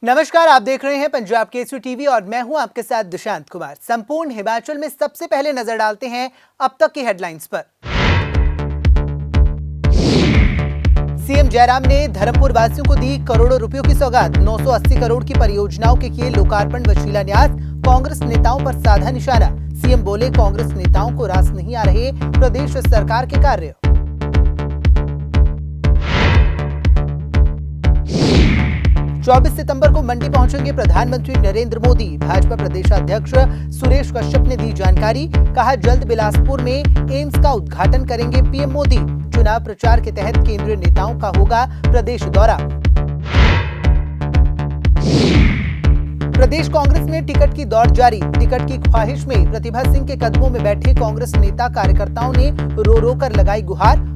नमस्कार, आप देख रहे हैं पंजाब केसरी टीवी और मैं हूं आपके साथ दुशांत कुमार। संपूर्ण हिमाचल में सबसे पहले नजर डालते हैं अब तक की हेडलाइंस पर। सीएम जयराम ने धर्मपुर वासियों को दी करोड़ों रुपयों की सौगात। 980 करोड़ की परियोजनाओं के किए लोकार्पण व शिलान्यास। कांग्रेस नेताओं पर साधा निशाना। सीएम बोले, कांग्रेस नेताओं को रास नहीं आ रहे प्रदेश सरकार के कार्य। 24 सितंबर को मंडी पहुंचेंगे प्रधानमंत्री नरेंद्र मोदी। भाजपा प्रदेशाध्यक्ष सुरेश कश्यप ने दी जानकारी। कहा, जल्द बिलासपुर में एम्स का उद्घाटन करेंगे पीएम मोदी। चुनाव प्रचार के तहत केंद्रीय नेताओं का होगा प्रदेश दौरा। प्रदेश कांग्रेस में टिकट की दौड़ जारी। टिकट की ख्वाहिश में प्रतिभा सिंह के कदमों में बैठे कांग्रेस नेता कार्यकर्ताओं ने रो रो कर लगाई गुहार।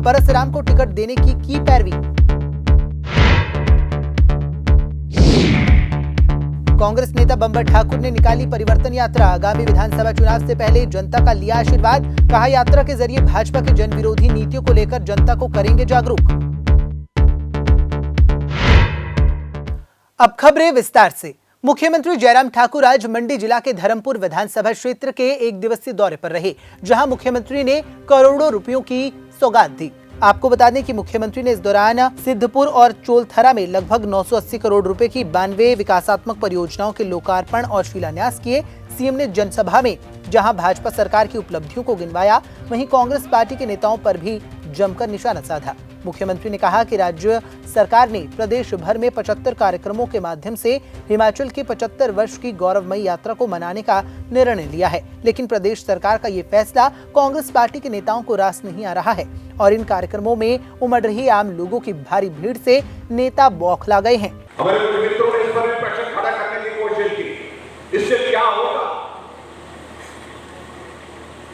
परसराम को टिकट देने की पैरवी। कांग्रेस नेता बंबर ठाकुर ने निकाली परिवर्तन यात्रा। आगामी विधानसभा चुनाव से पहले जनता का लिया आशीर्वाद। कहा, यात्रा के जरिए भाजपा के जन विरोधी नीतियों को लेकर जनता को करेंगे जागरूक। अब खबरें विस्तार से। मुख्यमंत्री जयराम ठाकुर आज मंडी जिला के धर्मपुर विधानसभा क्षेत्र के एक दिवसीय दौरे पर रहे, जहां मुख्यमंत्री ने करोड़ों रुपयों की सौगात दी। आपको बता दें कि मुख्यमंत्री ने इस दौरान सिद्धपुर और चोलथरा में लगभग 980 करोड़ रुपए की 92 विकासात्मक परियोजनाओं के लोकार्पण और शिलान्यास किए। सीएम ने जनसभा में जहां भाजपा सरकार की उपलब्धियों को गिनवाया, वहीं कांग्रेस पार्टी के नेताओं पर भी जमकर निशाना साधा। मुख्यमंत्री ने कहा कि राज्य सरकार ने प्रदेश भर में 75 कार्यक्रमों के माध्यम से हिमाचल के 75 वर्ष की गौरवमयी यात्रा को मनाने का निर्णय लिया है, लेकिन प्रदेश सरकार का ये फैसला कांग्रेस पार्टी के नेताओं को रास नहीं आ रहा है और इन कार्यक्रमों में उमड़ रही आम लोगों की भारी भीड़ से नेता बौखला गए हैं। हमारे मित्रों ने इस पर प्रश्न खड़ा करने की कोशिश की, इससे क्या होगा,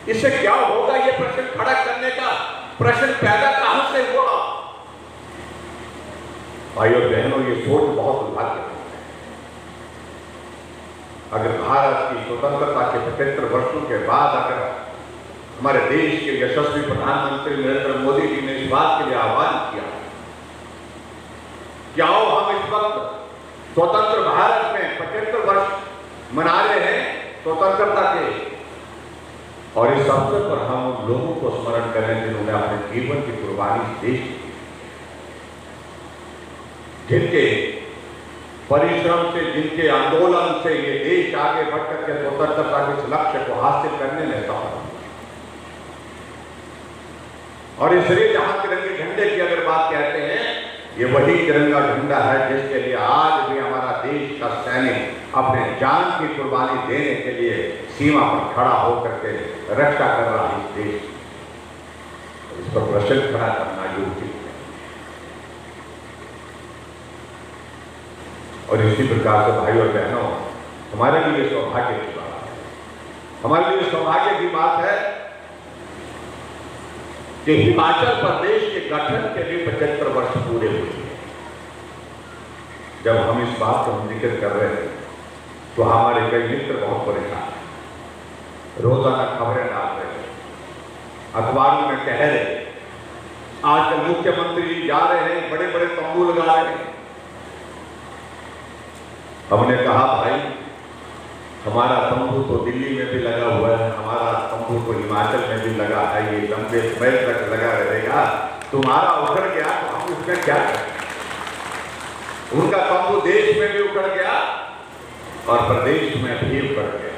इससे क्या होगा, ये प्रश्न खड़ा करने का प्रश्न पैदा कहां से हुआ? भाई और बहनों, ये सोच बहुत दुर्भाग्यपूर्ण है। अगर भारत की स्वतंत्रता के 75 वर्षों के बाद अगर हमारे देश के यशस्वी प्रधानमंत्री नरेंद्र मोदी जी ने इस बात के लिए आह्वान किया कि आओ हम इस वक्त स्वतंत्र भारत में 75 वर्ष मना रहे हैं स्वतंत्रता के, और इस अवसर पर हम उन लोगों को स्मरण करें जिन्होंने अपने जीवन की कुर्बानी देश की, जिनके परिश्रम से, जिनके आंदोलन से ये देश आगे बढ़कर के स्वतंत्रता के इस लक्ष्य को हासिल करने में सफल हुआ। और इसलिए जहां तिरंगे झंडे की अगर बात कहते हैं, ये वही तिरंगा झंडा है जिसके लिए आज भी हमारा देश का सैनिक अपने जान की कुर्बानी देने के लिए सीमा पर खड़ा होकर के रक्षा कर रहा है इस देश। इस पर प्रश्न खड़ा करना योग्य है। और इसी प्रकार से भाई और बहनों, हमारे लिए सौभाग्य की बात है, हमारे लिए सौभाग्य की बात है कि हिमाचल प्रदेश के गठन के लिए 75 वर्ष पूरे हुए। जब हम इस बात को जिक्र कर रहे थे तो हमारे कई मित्र बहुत परेशान थे, रोजाना खबरें डाल रहे थे, अखबारों में कह रहे, आजकल मुख्यमंत्री जी जा रहे हैं, बड़े बड़े तंबू लगा रहे हैं। हमने कहा, भाई हमारा तंबू तो दिल्ली में भी लगा हुआ है, हमारा तंबू तो हिमाचल में भी लगा है, ये लंबे समय तक लगा रहेगा। तुम्हारा उखड़ गया तो हम उसमें क्या करें? उनका तंबू देश में भी उखड़ गया और प्रदेश में भी उखड़ गया।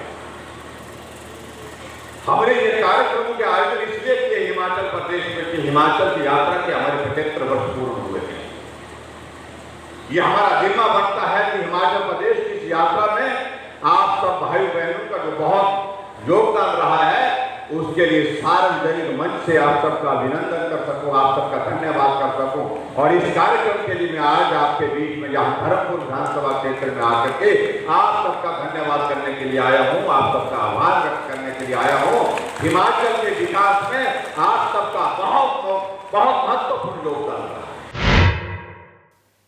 हमने ये कार्यक्रमों के आयोजन इसलिए किए हिमाचल प्रदेश में कि हिमाचल की यात्रा के हमारे 75 वर्ष पूर्ण हुए थे। ये हमारा जिम्मा बनता है कि हिमाचल प्रदेश की इस यात्रा में आप सब भाई बहनों का जो बहुत योगदान रहा है, उसके लिए सार्वजनिक मंच से आप सबका अभिनंदन कर सकूं, आप सबका धन्यवाद कर सकूं। और इस कार्यक्रम के लिए मैं आज आपके बीच में यहाँ धर्मपुर विधानसभा क्षेत्र में आकर के आप सबका धन्यवाद करने के लिए आया हूँ, आप सबका आभार व्यक्त करने के लिए आया हूँ। हिमाचल के विकास में आप सबका बहुत बहुत महत्वपूर्ण योगदान रहा।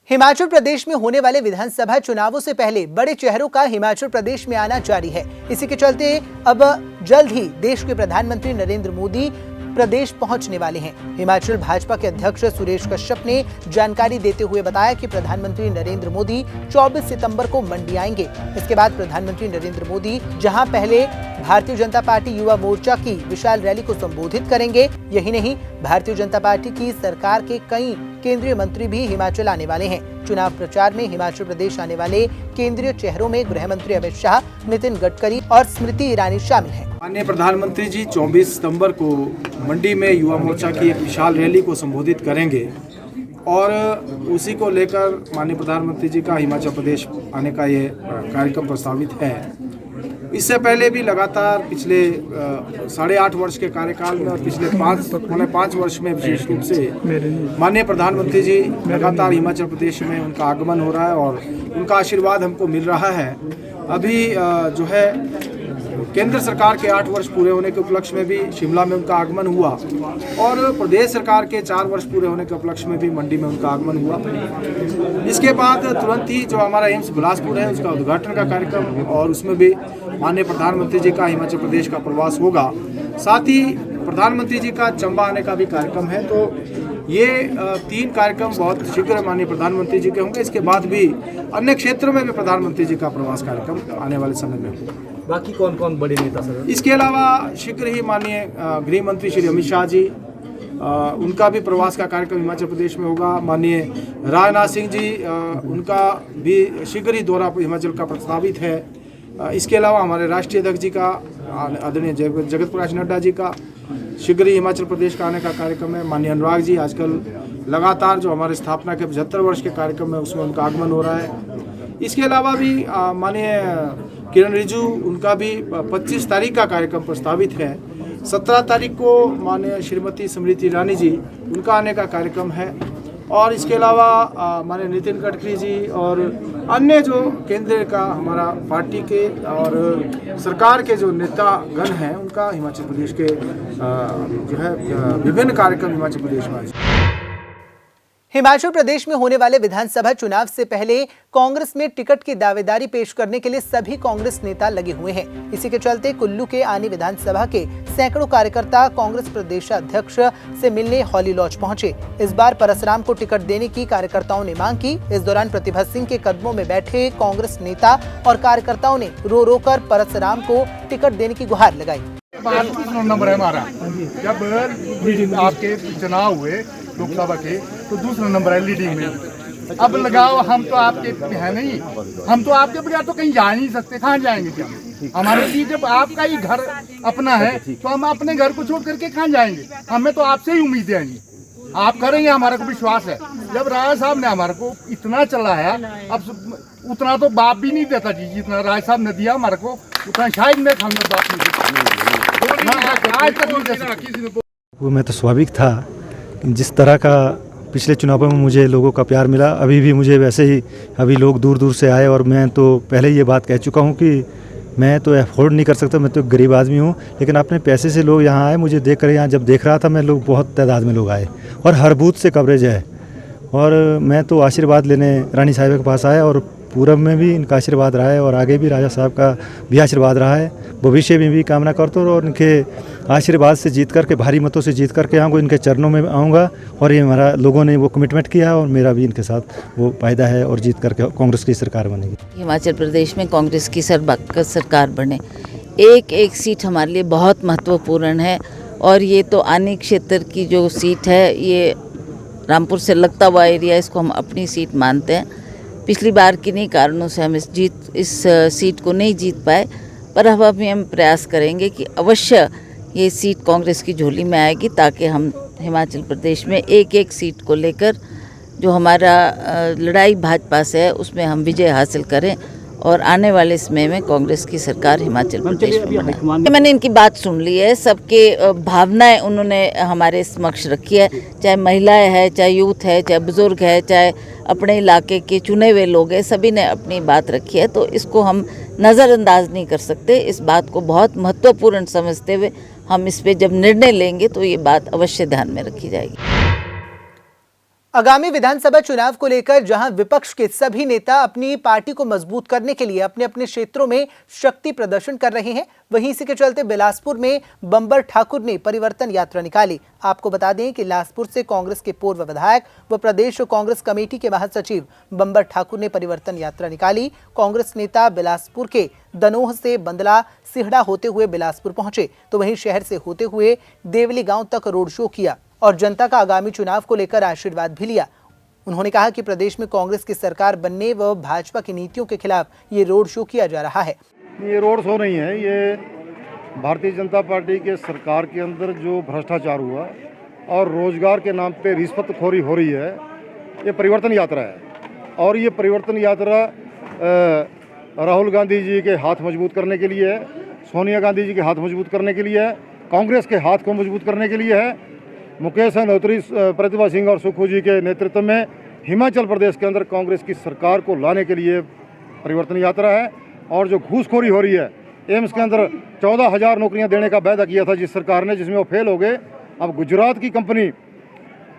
हिमाचल प्रदेश में होने वाले विधानसभा चुनावों से पहले बड़े चेहरों का हिमाचल प्रदेश में आना जारी है। इसी के चलते अब जल्द ही देश के प्रधानमंत्री नरेंद्र मोदी प्रदेश पहुंचने वाले हैं। हिमाचल भाजपा के अध्यक्ष सुरेश कश्यप ने जानकारी देते हुए बताया कि प्रधानमंत्री नरेंद्र मोदी 24 सितंबर को मंडी आएंगे। इसके बाद प्रधानमंत्री नरेंद्र मोदी जहां पहले भारतीय जनता पार्टी युवा मोर्चा की विशाल रैली को संबोधित करेंगे। यही नहीं, भारतीय जनता पार्टी की सरकार के कई केंद्रीय मंत्री भी हिमाचल आने वाले हैं। चुनाव प्रचार में हिमाचल प्रदेश आने वाले केंद्रीय चेहरों में गृह मंत्री अमित शाह, नितिन गडकरी और स्मृति ईरानी शामिल हैं। माननीय प्रधानमंत्री जी 24 सितंबर को मंडी में युवा मोर्चा की एक विशाल रैली को संबोधित करेंगे और उसी को लेकर माननीय प्रधानमंत्री जी का हिमाचल प्रदेश आने का ये कार्यक्रम प्रस्तावित है। इससे पहले भी लगातार पिछले 8.5 वर्ष के कार्यकाल में और पिछले 5 वर्ष में विशेष रूप से माननीय प्रधानमंत्री जी लगातार हिमाचल प्रदेश में उनका आगमन हो रहा है और उनका आशीर्वाद हमको मिल रहा है। अभी जो है केंद्र सरकार के 8 वर्ष पूरे होने के उपलक्ष्य में भी शिमला में उनका आगमन हुआ और प्रदेश सरकार के 4 वर्ष पूरे होने के उपलक्ष्य में भी मंडी में उनका आगमन हुआ। इसके बाद तुरंत ही जो हमारा एम्स बिलासपुर है उसका उद्घाटन का कार्यक्रम और उसमें भी माननीय प्रधानमंत्री जी का हिमाचल प्रदेश का प्रवास होगा। साथ ही प्रधानमंत्री जी का चंबा आने का भी कार्यक्रम है। तो ये 3 कार्यक्रम बहुत शीघ्र माननीय प्रधानमंत्री जी के होंगे। इसके बाद भी अन्य क्षेत्रों में भी प्रधानमंत्री जी का प्रवास कार्यक्रम आने वाले समय में होगा। बाकी कौन कौन बड़े नेता सर? इसके अलावा शीघ्र ही माननीय गृह मंत्री श्री अमित शाह जी, उनका भी प्रवास का कार्यक्रम हिमाचल प्रदेश में होगा। माननीय राजनाथ सिंह जी, उनका भी शीघ्र ही दौरा हिमाचल का प्रस्तावित है। इसके अलावा हमारे राष्ट्रीय अध्यक्ष जी का, आदरणीय जगत प्रकाश नड्डा जी का शीघ्र ही हिमाचल प्रदेश का आने का कार्यक्रम है। माननीय अनुराग जी आजकल लगातार जो हमारे स्थापना के 75 वर्ष के कार्यक्रम है उसमें उनका आगमन हो रहा है। इसके अलावा भी माननीय किरण रिजिजू, उनका भी 25 तारीख का कार्यक्रम प्रस्तावित है। 17 तारीख को माननीय श्रीमती स्मृति ईरानी जी, उनका आने का कार्यक्रम है। और इसके अलावा माननीय नितिन गडकरी जी और अन्य जो केंद्र का हमारा पार्टी के और सरकार के जो नेतागण हैं उनका हिमाचल प्रदेश के जो है विभिन्न कार्यक्रम हिमाचल प्रदेश में। हिमाचल प्रदेश में होने वाले विधानसभा चुनाव से पहले कांग्रेस में टिकट की दावेदारी पेश करने के लिए सभी कांग्रेस नेता लगे हुए हैं। इसी के चलते कुल्लू के आनी विधानसभा के सैकड़ों कार्यकर्ता कांग्रेस प्रदेशाध्यक्ष से मिलने हॉली लॉज पहुंचे। इस बार परसराम को टिकट देने की कार्यकर्ताओं ने मांग की। इस दौरान प्रतिभा सिंह के कदमों में बैठे कांग्रेस नेता और कार्यकर्ताओं ने रो रो कर परसराम को टिकट देने की गुहार लगाई। दूसरा नंबर है हमारा। जब आपके चुनाव हुए लोकसभा के तो दूसरा नंबर है लीडिंग में। अब लगाओ, हम तो आपके है नहीं, हम तो आपके बगैर तो कहीं जा नहीं सकते। कहाँ जाएंगे क्या? हमारे लिए जब आपका ही घर अपना है तो हम अपने घर को छोड़ करके कहाँ जाएंगे? हमें तो आपसे ही उम्मीदें हैं, आप करेंगे, हमारे को विश्वास है। जब राजा साहब ने हमारे को इतना चलाया, अब उतना तो बाप भी नहीं देता जी, जितना राजा साहब ने दिया हमारे को उतना शायद मैं बाप नहीं देता। वो मैं तो स्वाभाविक था, जिस तरह का पिछले चुनावों में मुझे लोगों का प्यार मिला, अभी भी मुझे वैसे ही अभी लोग दूर दूर से आए। और मैं तो पहले ये बात कह चुका हूँ कि मैं तो अफोर्ड नहीं कर सकता, मैं तो गरीब आदमी हूँ, लेकिन अपने पैसे से लोग यहाँ आए। मुझे देख कर यहाँ जब देख रहा था मैं, लोग बहुत तादाद में लोग आए और हर बूथ से कवरेज है। और मैं तो आशीर्वाद लेने रानी साहिबा के पास आया और पूरब में भी इनका आशीर्वाद रहा है और आगे भी राजा साहब का भी आशीर्वाद रहा है। भविष्य में भी कामना करता हूँ और इनके आशीर्वाद से जीत करके, भारी मतों से जीत करके आऊँगा, इनके चरणों में आऊँगा। और ये हमारा लोगों ने वो कमिटमेंट किया है और मेरा भी इनके साथ वो वायदा है और जीत करके कांग्रेस की सरकार बनेगी। हिमाचल प्रदेश में कांग्रेस की सरकार बने। एक एक सीट हमारे लिए बहुत महत्वपूर्ण है और ये तो आनी क्षेत्र की जो सीट है, ये रामपुर से लगता हुआ एरिया, इसको हम अपनी सीट मानते हैं। पिछली बार किन्हीं कारणों से हम इस सीट को नहीं जीत पाए, पर अब अभी हम प्रयास करेंगे कि अवश्य ये सीट कांग्रेस की झोली में आएगी, ताकि हम हिमाचल प्रदेश में एक एक सीट को लेकर जो हमारा लड़ाई भाजपा से है उसमें हम विजय हासिल करें और आने वाले समय में कांग्रेस की सरकार हिमाचल प्रदेश में बने। मैंने इनकी बात सुन ली है, सबके भावनाएं उन्होंने हमारे समक्ष रखी है, चाहे महिलाएं हैं, चाहे यूथ है, चाहे बुजुर्ग है, चाहे अपने इलाके के चुने हुए लोग हैं, सभी ने अपनी बात रखी है। तो इसको हम नज़रअंदाज नहीं कर सकते। इस बात को बहुत महत्वपूर्ण समझते हुए हम इस पे जब निर्णय लेंगे तो ये बात अवश्य ध्यान में रखी जाएगी। आगामी विधानसभा चुनाव को लेकर जहां विपक्ष के सभी नेता अपनी पार्टी को मजबूत करने के लिए अपने अपने क्षेत्रों में शक्ति प्रदर्शन कर रहे हैं, वहीं इसी के चलते बिलासपुर में बंबर ठाकुर ने परिवर्तन यात्रा निकाली। आपको बता दें कि बिलासपुर से कांग्रेस के पूर्व विधायक व प्रदेश कांग्रेस कमेटी के महासचिव बंबर ठाकुर ने परिवर्तन यात्रा निकाली। कांग्रेस नेता बिलासपुर के दनोह से बंदला सिहड़ा होते हुए बिलासपुर पहुंचे, तो वहीं शहर से होते हुए देवली गांव तक रोड शो किया और जनता का आगामी चुनाव को लेकर आशीर्वाद भी लिया। उन्होंने कहा कि प्रदेश में कांग्रेस की सरकार बनने व भाजपा की नीतियों के खिलाफ ये रोड शो किया जा रहा है। ये रोड शो नहीं है, ये भारतीय जनता पार्टी के सरकार के अंदर जो भ्रष्टाचार हुआ और रोजगार के नाम पे रिश्वतखोरी हो रही है, ये परिवर्तन यात्रा है। और ये परिवर्तन यात्रा राहुल गांधी जी के हाथ मजबूत करने के लिए है, सोनिया गांधी जी के हाथ मजबूत करने के लिए है, कांग्रेस के हाथ को मजबूत करने के लिए है। मुकेश अग्निहोत्री, प्रतिभा सिंह और सुखू जी के नेतृत्व में हिमाचल प्रदेश के अंदर कांग्रेस की सरकार को लाने के लिए परिवर्तन यात्रा है। और जो घूसखोरी हो रही है, एम्स के अंदर 14,000 नौकरियां देने का वायदा किया था जिस सरकार ने, जिसमें वो फेल हो गए। अब गुजरात की कंपनी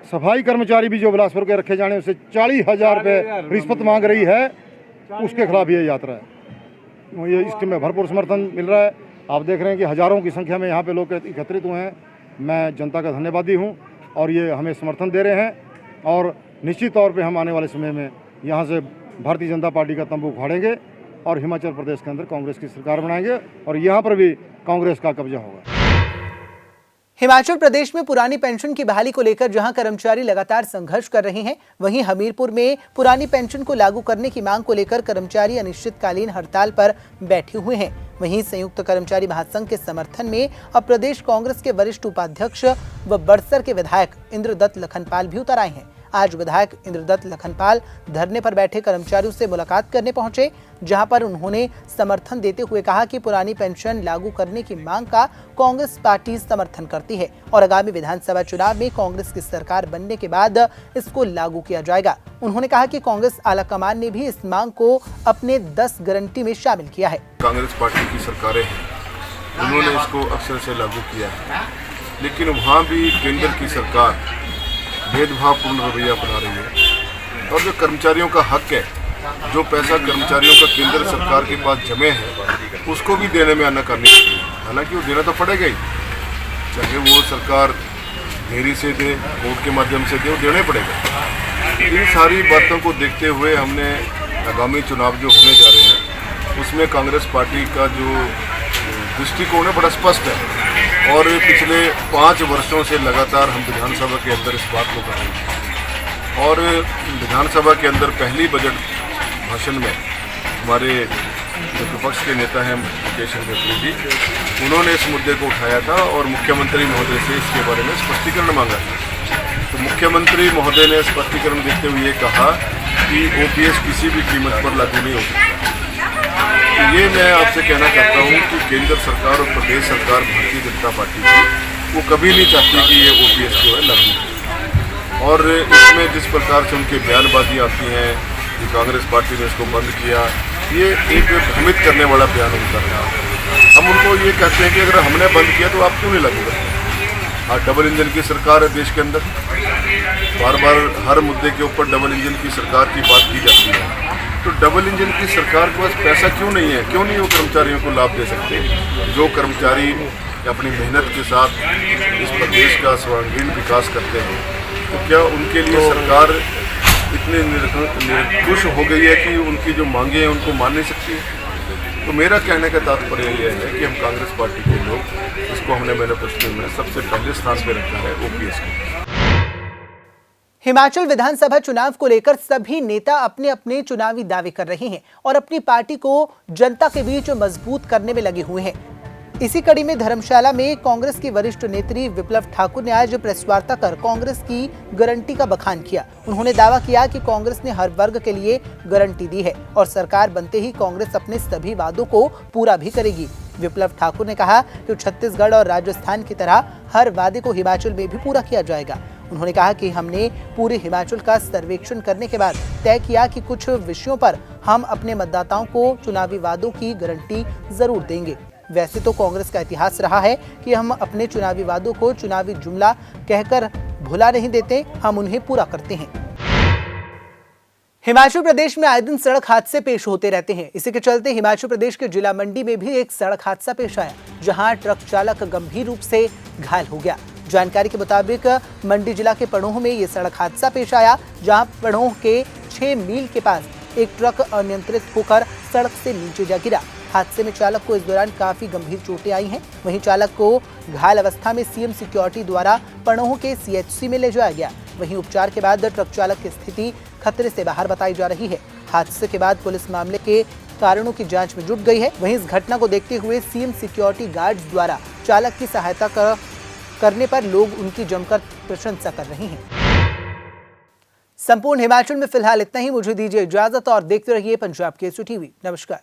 सफाई कर्मचारी भी जो बिलासपुर के रखे जाने उससे 40,000 रुपये रिश्वत मांग रही है, उसके खिलाफ ये यात्रा है। ये इसमें भरपूर समर्थन मिल रहा है। आप देख रहे हैं कि हज़ारों की संख्या में यहाँ पे लोग एकत्रित हुए हैं। मैं जनता का धन्यवादी हूँ और ये हमें समर्थन दे रहे हैं और निश्चित तौर पे हम आने वाले समय में यहाँ से भारतीय जनता पार्टी का तंबू उखाड़ेंगे और हिमाचल प्रदेश के अंदर कांग्रेस की सरकार बनाएंगे और यहाँ पर भी कांग्रेस का कब्जा होगा। हिमाचल प्रदेश में पुरानी पेंशन की बहाली को लेकर जहां कर्मचारी लगातार संघर्ष कर रहे हैं, वहीं हमीरपुर में पुरानी पेंशन को लागू करने की मांग को लेकर कर्मचारी अनिश्चितकालीन हड़ताल पर बैठे हुए हैं। वहीं संयुक्त कर्मचारी महासंघ के समर्थन में अब प्रदेश कांग्रेस के वरिष्ठ उपाध्यक्ष व बड़सर के विधायक इंद्रदत्त लखनपाल भी उतर आए हैं। आज विधायक इंद्रदत्त लखनपाल धरने पर बैठे कर्मचारियों से मुलाकात करने पहुंचे, जहां पर उन्होंने समर्थन देते हुए कहा कि पुरानी पेंशन लागू करने की मांग का कांग्रेस पार्टी समर्थन करती है और आगामी विधानसभा चुनाव में कांग्रेस की सरकार बनने के बाद इसको लागू किया जाएगा। उन्होंने कहा कि कांग्रेस आलाकमान ने भी इस मांग को अपने 10 गारंटी में शामिल किया है। कांग्रेस पार्टी की सरकारें हैं, उन्होंने इसको अक्सर से लागू किया है, लेकिन वहाँ भी केंद्र की सरकार भेदभावपूर्ण रवैया अपना रही है और जो कर्मचारियों का हक है, जो पैसा कर्मचारियों का केंद्र सरकार के पास जमे है, उसको भी देने में आनाकानी करती है। हालांकि वो देना तो पड़ेगा ही, चाहे वो सरकार देरी से दे, वोट के माध्यम से दे, वो देने पड़ेगा। इन सारी बातों को देखते हुए हमने आगामी चुनाव जो होने जा रहे हैं उसमें कांग्रेस पार्टी का जो दृष्टिकोण है बड़ा स्पष्ट है और पिछले 5 वर्षों से लगातार हम विधानसभा के अंदर इस बात को कर रहे हैं। और विधानसभा के अंदर पहली बजट भाषण में हमारे जो विपक्ष के नेता हैं मुकेश अग्निहोत्री जी, उन्होंने इस मुद्दे को उठाया था और मुख्यमंत्री महोदय से इसके बारे में स्पष्टीकरण मांगा था। तो मुख्यमंत्री महोदय ने स्पष्टीकरण देते हुए कहा कि ओपीएस किसी भी कीमत पर लागू नहीं हो सकता। तो ये मैं आपसे कहना चाहता हूँ कि केंद्र सरकार और प्रदेश सरकार भारतीय जनता पार्टी की वो कभी नहीं चाहती कि ये ओपीएस जो है लागू हो। और इसमें जिस प्रकार से उनकी बयानबाजी आती है कि कांग्रेस पार्टी ने इसको बंद किया, ये एक भ्रमित करने वाला बयान उनका है। हम उनको ये कहते हैं कि अगर हमने बंद किया तो आप क्यों नहीं लागू करते? आज डबल इंजन की सरकार है देश के अंदर, बार बार हर मुद्दे के ऊपर डबल इंजन की सरकार की बात की जाती है। तो डबल इंजन की सरकार के पास पैसा क्यों नहीं है? क्यों नहीं वो कर्मचारियों को लाभ दे सकते? जो कर्मचारी अपनी मेहनत के साथ इस प्रदेश का सर्वांगीण विकास करते हैं, तो क्या उनके लिए सरकार इतनी निर्दोष हो गई है कि उनकी जो मांगे हैं उनको मान नहीं सकती? तो मेरा कहने का तात्पर्य यह है कि हम कांग्रेस पार्टी के लोग इसको हमने मैनिफेस्टो में सबसे पहले स्थान पर रखा है ओपीएस को। हिमाचल विधानसभा चुनाव को लेकर सभी नेता अपने अपने चुनावी दावे कर रहे हैं और अपनी पार्टी को जनता के बीच मजबूत करने में लगे हुए हैं। इसी कड़ी में धर्मशाला में कांग्रेस की वरिष्ठ नेत्री विप्लव ठाकुर ने आज प्रेस वार्ता कर कांग्रेस की गारंटी का बखान किया। उन्होंने दावा किया कि कांग्रेस ने हर वर्ग के लिए गारंटी दी है और सरकार बनते ही कांग्रेस अपने सभी वादों को पूरा भी करेगी। विप्लव ठाकुर ने कहा कि छत्तीसगढ़ और राजस्थान की तरह हर वादे को हिमाचल में भी पूरा किया जाएगा। उन्होंने कहा कि हमने पूरे हिमाचल का सर्वेक्षण करने के बाद तय किया कि कुछ विषयों पर हम अपने मतदाताओं को चुनावी वादों की गारंटी जरूर देंगे। वैसे तो कांग्रेस का इतिहास रहा है कि हम अपने चुनावी वादों को चुनावी जुमला कहकर भुला नहीं देते, हम उन्हें पूरा करते हैं। हिमाचल प्रदेश में आए दिन सड़क हादसे पेश होते रहते हैं। इसी के चलते हिमाचल प्रदेश के जिला मंडी में भी एक सड़क हादसा पेश आया, जहां ट्रक चालक गंभीर रूप से घायल हो गया। जानकारी के मुताबिक मंडी जिला के पड़ोह में ये सड़क हादसा पेश आया, जहां पड़ोह के 6 मील के पास एक ट्रक अनियंत्रित होकर सड़क से नीचे जा गिरा। हादसे में चालक को इस दौरान काफी गंभीर चोटें आई हैं। वहीं चालक को घायल अवस्था में सीएम सिक्योरिटी द्वारा पड़ोह के सीएचसी में ले जाया गया। वहीं उपचार के बाद ट्रक चालक की स्थिति खतरे से बाहर बताई जा रही है। हादसे के बाद पुलिस मामले के कारणों की जांच में जुट गई है। वहीं इस घटना को देखते हुए सीएम सिक्योरिटी गार्ड्स द्वारा चालक की सहायता करने पर लोग उनकी जमकर प्रशंसा कर रहे हैं। संपूर्ण हिमाचल में फिलहाल इतना ही। मुझे दीजिए इजाजत और देखते रहिए पंजाब केसरी टीवी। नमस्कार।